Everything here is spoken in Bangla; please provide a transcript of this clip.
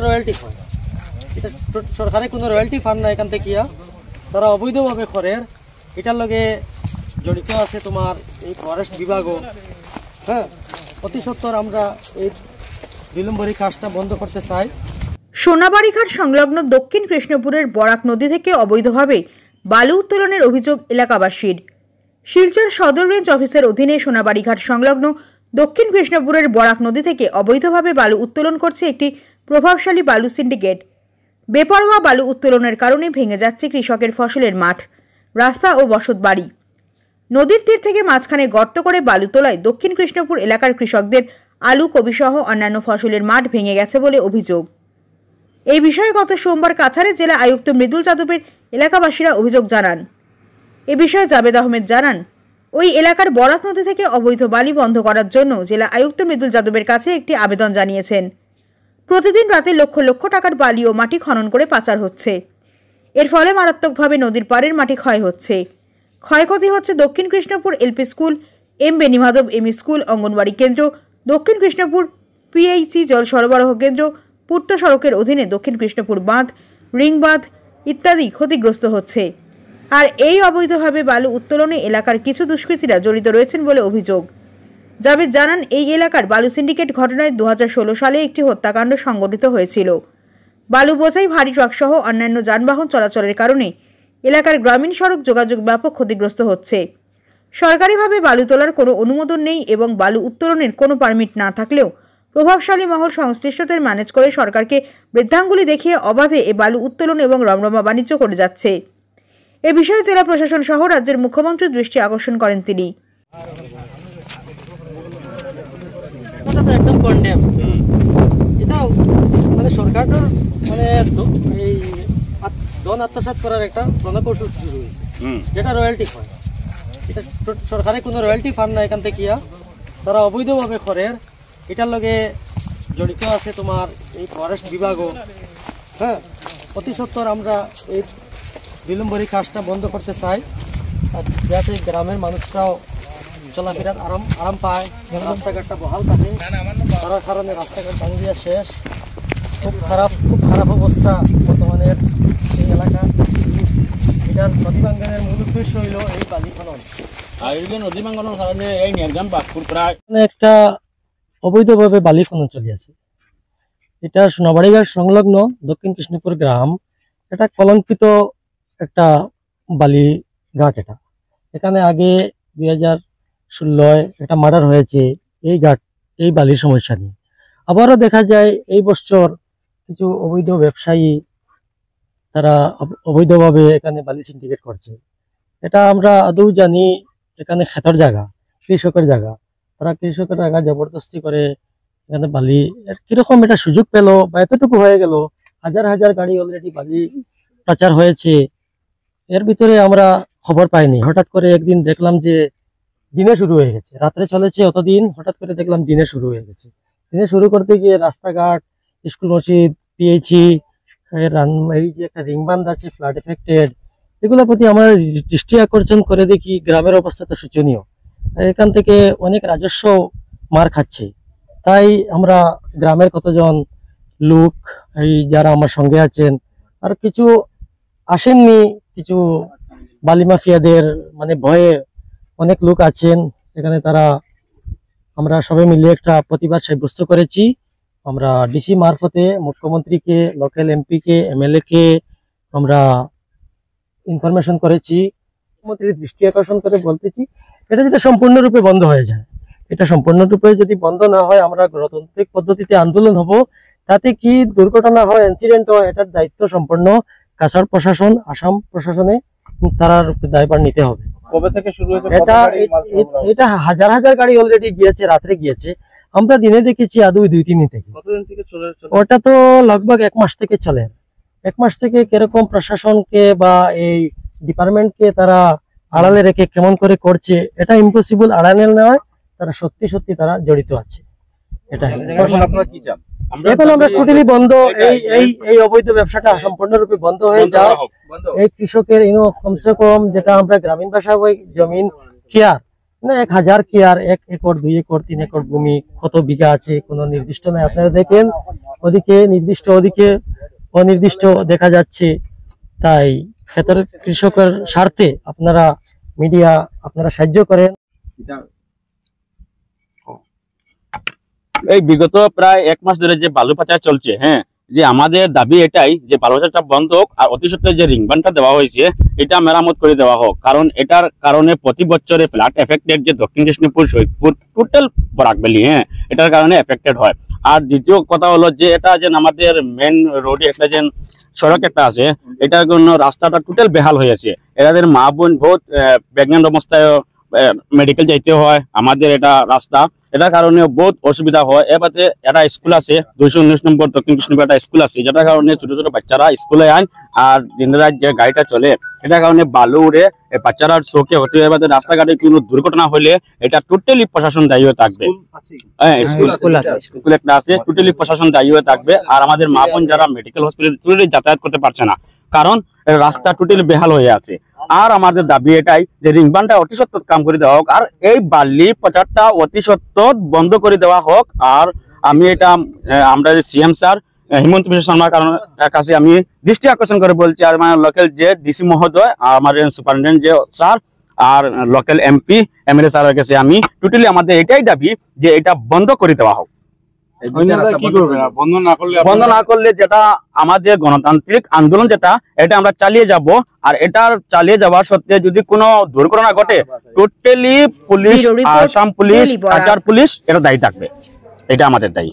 রয়্যালটি ফান্ড, এটা সরকারের কোনো রয়্যালটি ফান্ড না। এখান থেকে তারা অবৈধভাবে খরের এটার লগে জড়িত আছে তোমার এই ফরেস্ট বিভাগও। হ্যাঁ, অতি সত্বর আমরা এই বিলম্বরী কাজটা বন্ধ করতে চাই। সোনাবাড়িঘাট সংলগ্ন দক্ষিণ কৃষ্ণপুরের বরাক নদী থেকে অবৈধভাবে বালু উত্তোলনের অভিযোগ এলাকাবাসীর। শিলচর সদর রেঞ্জ অফিসের অধীনে সোনাবাড়িঘাট সংলগ্ন দক্ষিণ কৃষ্ণপুরের বরাক নদী থেকে অবৈধভাবে বালু উত্তোলন করছে একটি প্রভাবশালী বালু সিন্ডিকেট। বেপরোয়া বালু উত্তোলনের কারণে ভেঙে যাচ্ছে কৃষকের ফসলের মাঠ, রাস্তা ও বসতবাড়ি। নদীর তীর থেকে মাঝখানে গর্ত করে বালু তোলায় দক্ষিণ কৃষ্ণপুর এলাকার কৃষকদের আলু, কবিসহ অন্যান্য ফসলের মাঠ ভেঙে গেছে বলে অভিযোগ। এই বিষয়ে গত সোমবার কাছাড়ে জেলা আয়ুক্ত মৃদুল যাদবের এলাকাবাসীরা অভিযোগ জানান। এ বিষয়ে জাবেদ আহমেদ জানান, ওই এলাকার বরাক নদী থেকে অবৈধ বালি বন্ধ করার জন্য জেলা আয়ুক্ত মৃদুল যাদবের কাছে একটি আবেদন জানিয়েছেন। প্রতিদিন রাতে লক্ষ লক্ষ টাকার বালি ও মাটি খনন করে পাচার হচ্ছে। এর ফলে মারাত্মকভাবে নদীর পাড়ের মাটি ক্ষয় হচ্ছে। ক্ষয়ক্ষতি হচ্ছে Dakshin Krishnapur LP school, M Benimadhab ME school, anganwadi কেন্দ্র, দক্ষিণ কৃষ্ণপুর পিএইচি জল সরবরাহ কেন্দ্র, পূর্ত সড়কের অধীনে দক্ষিণ কৃষ্ণপুর বাঁধ, রিং বাঁধ ইত্যাদি ক্ষতিগ্রস্ত হচ্ছে। আর এই অবৈধভাবে বালু উত্তোলনে এলাকার কিছু দুষ্কৃতীরা জড়িত রয়েছেন বলে অভিযোগ। জাবেদ জানান, এই এলাকার বালু সিন্ডিকেট ঘটনায় 2016 সালে একটি হত্যাকাণ্ড সংঘটিত হয়েছিল। বালু বোঝাই ভারী ট্রাক সহ অন্যান্য যানবাহন চলাচলের কারণে এলাকার গ্রামীণ সড়ক যোগাযোগ ব্যাপক ক্ষতিগ্রস্ত হচ্ছে। সরকারিভাবে বালু তোলার কোনো অনুমোদন নেই এবং বালু উত্তোলনের কোনো পারমিট না থাকলেও প্রভাবশালী মহল সংশ্লিষ্টদের ম্যানেজ করে সরকারকে বৃদ্ধাঙ্গুলি দেখিয়ে অবাধে এ বালু উত্তোলন এবং রমরমা বাণিজ্য করে যাচ্ছে। এ বিষয়ে জেলা প্রশাসন সহ রাজ্যের মুখ্যমন্ত্রীর দৃষ্টি আকর্ষণ করেন তিনি। একদম কন্ডেম। এটা মানে সরকারের মানে এই ধন আত্মসাৎ করার একটা রণকৌশল শুরু হয়েছে, যেটা রয়্যালটি ফান্ড। এটা সরকারের কোনো রয়্যালটি ফান্ড না। এখান থেকে তারা অবৈধভাবে খরের এটার লগে জড়িত আছে তোমার এই ফরেস্ট বিভাগও। হ্যাঁ, অতি সত্বর আমরা এই বিলম্বরী কাজটা বন্ধ করতে চাই, যাতে গ্রামের মানুষরাও চলাফেরার আরাম পায়, রাস্তাঘাটটা বহাল থাকে। তার কারণে রাস্তাঘাট ভাঙে দিয়া শেষ, খুব খারাপ অবস্থা বর্তমানের এই এলাকা। এটার নদী ভাঙ্গনের মূল উদ্দেশ্য হইল এই বালি খনন। নদী ভাঙ্গনের কারণে এই নির্গাম বাঘপুর প্রায় একটা অবৈধভাবে বালি খনন চলে আছে। এটা সোনাবাড়িঘাট সংলগ্ন দক্ষিণ কৃষ্ণপুর গ্রাম। এটা কলঙ্কিত একটা বালি ঘাট। এখানে আগে 2016 একটা মার্ডার হয়েছে এই বালির সমস্যা নিয়ে। আবারও দেখা যায় এই বছর কিছু অবৈধ ব্যবসায়ী তারা অবৈধভাবে এখানে বালি সিন্ডিকেট করছে। এটা আমরা আদৌ জানি এখানে ক্ষেতের জায়গা, কৃষকের জায়গা। তারা কৃষকের জায়গা জবরদস্তি করে এখানে বালি কিরকম এটা সুযোগ পেল বা এতটুকু হয়ে গেল। হাজার হাজার গাড়ি অলরেডি বালি পাচার হয়েছে, এর ভিতরে আমরা খবর পাইনি। হঠাৎ করে একদিন দেখলাম যে দিনে শুরু হয়ে গেছে, রাত্রে চলেছে অতদিন, হঠাৎ করে দেখলাম দিনে শুরু হয়ে গেছে। দিনে শুরু করতে গিয়ে রাস্তাঘাট, স্কুল, মসজিদ, পিএইচি, এই যে একটা রিং বাঁধ আছে ফ্লাড এফেক্টেড, এগুলোর প্রতি আমরা দৃষ্টি আকর্ষণ করে দেখি গ্রামের অবস্থা তো শোচনীয়। এখান থেকে অনেক রাজস্ব মার খাচ্ছে। তাই আমরা গ্রামের কতজন লোক, এই যারা আমার সঙ্গে আছেন, আর কিছু আসেননি, কিছু বালি মাফিয়াদের মানে ভয়ে অনেক লোক আছেন এখানে, আমরা সবাই মিলে একটা প্রতিবাদ সাব্যস্ত করেছি। আমরা ডিসি মারফতে মুখ্যমন্ত্রীকে, লোকাল এমপিকে, এমএলএ কে আমরা ইনফরমেশন করেছি। মুখ্যমন্ত্রীর দৃষ্টি আকর্ষণ করে বলতেছি, এটা যদি সম্পূর্ণরূপে বন্ধ হয়ে যায়, এটা সম্পূর্ণরূপে যদি বন্ধ না হয়, আমরা গণতান্ত্রিক পদ্ধতিতে আন্দোলন হব। তাতে কি দুর্ঘটনা হয়, ইনসিডেন্ট হয়, এটার দায়িত্ব সম্পূর্ণ কাছাড় প্রশাসন, আসাম প্রশাসনে তার দায়ভার নিতে হবে। কবে থেকে শুরু হয়েছে? এটা হাজার হাজার গাড়ি অলরেডি গিয়েছে, রাত্রে গিয়েছে। আমরা দিনে দেখেছি আদৌ 2-3 দিন থেকে। কতদিন থেকে চলে? ওটা তো লগভগ 1 মাস থেকে চলে। 1 মাস থেকে কিরকম প্রশাসনকে বা এই ডিপার্টমেন্টকে তারা আড়ালে রেখে কেমন করে করছে, এটা ইম্পসিবল আড়ালে নয়। তারা সত্যি সত্যি তারা জড়িত আছে। এটা এখন আমরা টোটালি বন্ধ, এই অবৈধ ব্যবসাটা সম্পূর্ণরূপে বন্ধ হয়ে যাও। এই কৃষকের কমসে কম, যেটা আমরা গ্রামীণ ভাষায় জমিন কেয়ার, না 1000 কি আর 1 একর 2 একর 3 একর ভূমি কত বিঘা আছে কোনো নির্দিষ্ট নাই। আপনারা দেখেন ওদিকে নির্দিষ্ট, ওদিকে অনির্দিষ্ট দেখা যাচ্ছে। তাই ক্ষেতের কৃষকের স্বার্থে আপনারা মিডিয়া আপনারা সাহায্য করেন। এই বিগত প্রায় 1 মাস ধরে যে বালু পাচার চলছে, হ্যাঁ, যে আমাদের দাবি এটাই যে বালু পাচারটা বন্ধ হোক, আর অতি সত্ত্বর যে রিংবানটা দেওয়া হয়েছে এটা মেরামত করে দেওয়া হোক। কারণ এটার কারণে প্রতি বছরে ফ্লাড এফেক্টেড যে দক্ষিণ কৃষ্ণপুর সৈয়দপুর টোটাল বরাক ভ্যালি, হ্যাঁ, এটার কারণে এফেক্টেড হয়। আর দ্বিতীয় কথা হলো যে এটা যে আমাদের মেন রোডে একটা যে সড়ক একটা আছে, এটার জন্য রাস্তাটা টোটাল বেহাল হয়েছে। এদের মা বোন বহুত প্রেগনেন্ট অবস্থায় মেডিকেল যাইতে হয়। আমাদের এটা রাস্তা, এটার কারণে বহুত অসুবিধা হয়। এবারে একটা স্কুল আছে 219 নম্বর দক্ষিণ কৃষ্ণপুর একটা স্কুল আছে, যেটার কারণে ছোট ছোট বাচ্চারা স্কুলে আয়, আর দিন রাত যে গাড়িটা চলে এটার কারণে বালু উড়ে বাচ্চারা চোখে হতে হয়। এবারে রাস্তাঘাটে কোনো দুর্ঘটনা হলে এটা টোটালি প্রশাসন দায়ী হয়ে থাকবে। হ্যাঁ, স্কুল একটা আছে, টোটালি প্রশাসন দায়ী হয়ে থাকবে। আর আমাদের মা বোন যারা মেডিকেল হসপিটালে যাতায়াত করতে পারছে না, কারণ রাস্তা টোটালি বেহাল হয়ে আছে। আর আমাদের দাবি এটাই যে রিংবানটা অতি সত্ত্বর কাম করে দেওয়া হোক, আর এই বালি পাচারটা অতি সত্ত্বর বন্ধ করে দেওয়া হোক। আর আমি এটা আমরা সিএম স্যার হিমন্ত বিশ্ব শর্মার কাছে আমি দৃষ্টি আকর্ষণ করে বলছি, আর মানে লোকাল যে ডিসি মহোদয়, আমার সুপারিনটেন্ডেন্ট যে স্যার, আর লোকাল এমপি এমএলএ স্যারের কাছে আমি টোটালি আমাদের এটাই দাবি যে এটা বন্ধ করে দেওয়া হোক। বন্ধ না করলে যেটা আমাদের গণতান্ত্রিক আন্দোলন যেটা এটা আমরা চালিয়ে যাব। আর এটার চালিয়ে যাওয়ার সত্ত্বে যদি কোনো দুর্ঘটনা ঘটে, totally police, Assam police, Cachar police এটা দায়ী থাকবে। এটা আমাদের দায়ী।